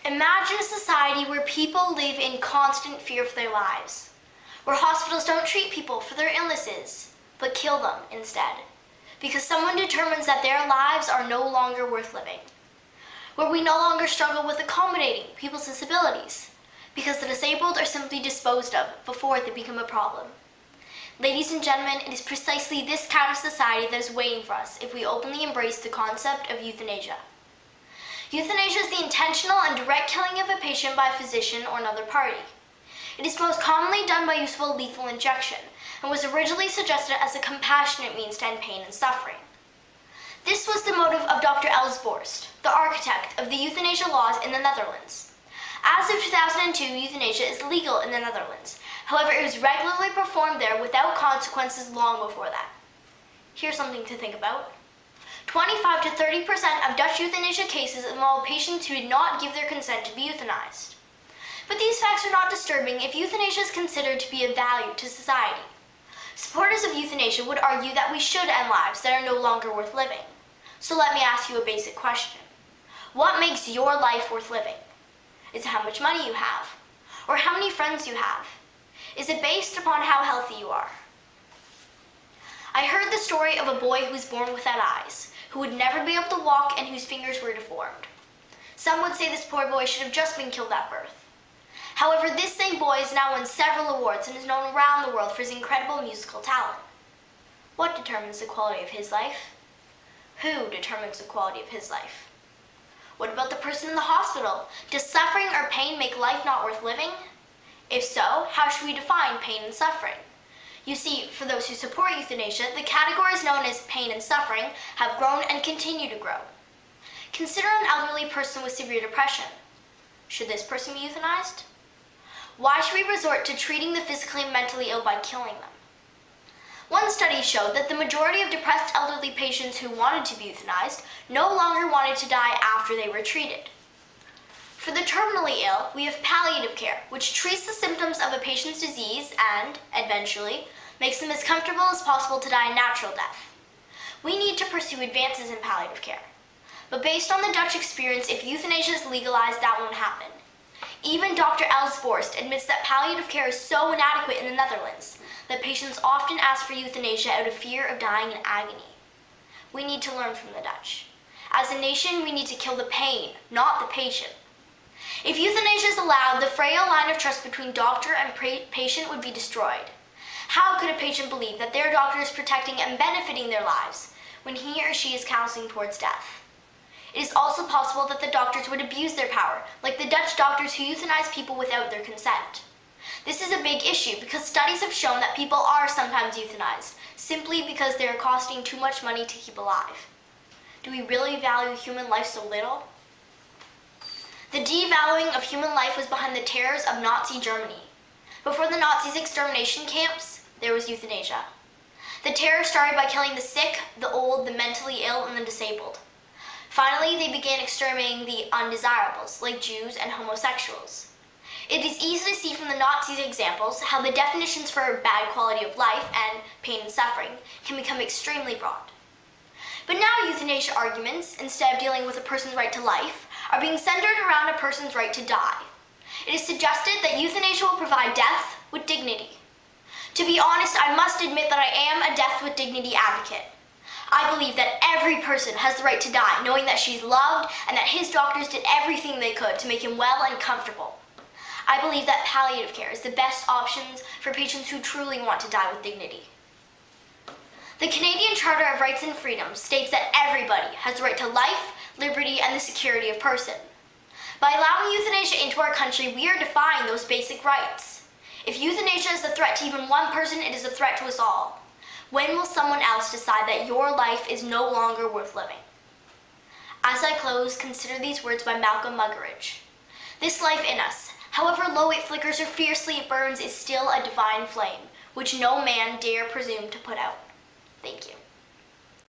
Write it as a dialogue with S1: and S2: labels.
S1: Imagine a society where people live in constant fear for their lives, where hospitals don't treat people for their illnesses, but kill them instead, because someone determines that their lives are no longer worth living, where we no longer struggle with accommodating people's disabilities, because the disabled are simply disposed of before they become a problem. Ladies and gentlemen, it is precisely this kind of society that is waiting for us if we openly embrace the concept of euthanasia. Euthanasia is the intentional and direct killing of a patient by a physician or another party. It is most commonly done by use of a lethal injection and was originally suggested as a compassionate means to end pain and suffering. This was the motive of Dr. Disposed, the architect of the euthanasia laws in the Netherlands. As of 2002, euthanasia is legal in the Netherlands. However, it was regularly performed there without consequences long before that. Here's something to think about. 25 to 30% of Dutch euthanasia cases involve patients who did not give their consent to be euthanized. But these facts are not disturbing if euthanasia is considered to be of value to society. Supporters of euthanasia would argue that we should end lives that are no longer worth living. So let me ask you a basic question. What makes your life worth living? Is it how much money you have? Or how many friends you have? Is it based upon how healthy you are? I heard the story of a boy who was born without eyes, who would never be able to walk and whose fingers were deformed. Some would say this poor boy should have just been killed at birth. However, this same boy has now won several awards and is known around the world for his incredible musical talent. What determines the quality of his life? Who determines the quality of his life? What about the person in the hospital? Does suffering or pain make life not worth living? If so, how should we define pain and suffering? You see, for those who support euthanasia, the categories known as pain and suffering have grown and continue to grow. Consider an elderly person with severe depression. Should this person be euthanized? Why should we resort to treating the physically and mentally ill by killing them? One study showed that the majority of depressed elderly patients who wanted to be euthanized no longer wanted to die after they were treated. For the terminally ill, we have palliative care, which treats the symptoms of a patient's disease and, eventually, makes them as comfortable as possible to die a natural death. We need to pursue advances in palliative care. But based on the Dutch experience, if euthanasia is legalized, that won't happen. Even Dr. Disposed admits that palliative care is so inadequate in the Netherlands that patients often ask for euthanasia out of fear of dying in agony. We need to learn from the Dutch. As a nation, we need to kill the pain, not the patient. If euthanasia is allowed, the frail line of trust between doctor and patient would be destroyed. How could a patient believe that their doctor is protecting and benefiting their lives when he or she is counseling towards death? It is also possible that the doctors would abuse their power, like the Dutch doctors who euthanize people without their consent. This is a big issue because studies have shown that people are sometimes euthanized, simply because they are costing too much money to keep alive. Do we really value human life so little? The devaluing of human life was behind the terrors of Nazi Germany. Before the Nazis' extermination camps, there was euthanasia. The terror started by killing the sick, the old, the mentally ill, and the disabled. Finally, they began exterminating the undesirables, like Jews and homosexuals. It is easy to see from the Nazis' examples how the definitions for bad quality of life and pain and suffering can become extremely broad. But now euthanasia arguments, instead of dealing with a person's right to life, are being centered around a person's right to die. It is suggested that euthanasia will provide death with dignity. To be honest, I must admit that I am a death with dignity advocate. I believe that every person has the right to die, knowing that she's loved and that his doctors did everything they could to make him well and comfortable. I believe that palliative care is the best option for patients who truly want to die with dignity. The Canadian Charter of Rights and Freedoms states that everybody has the right to life, liberty, and the security of person. By allowing euthanasia into our country, we are defying those basic rights. If euthanasia is a threat to even one person, it is a threat to us all. When will someone else decide that your life is no longer worth living? As I close, consider these words by Malcolm Muggeridge. This life in us, however low it flickers or fiercely it burns, is still a divine flame, which no man dare presume to put out. Thank you.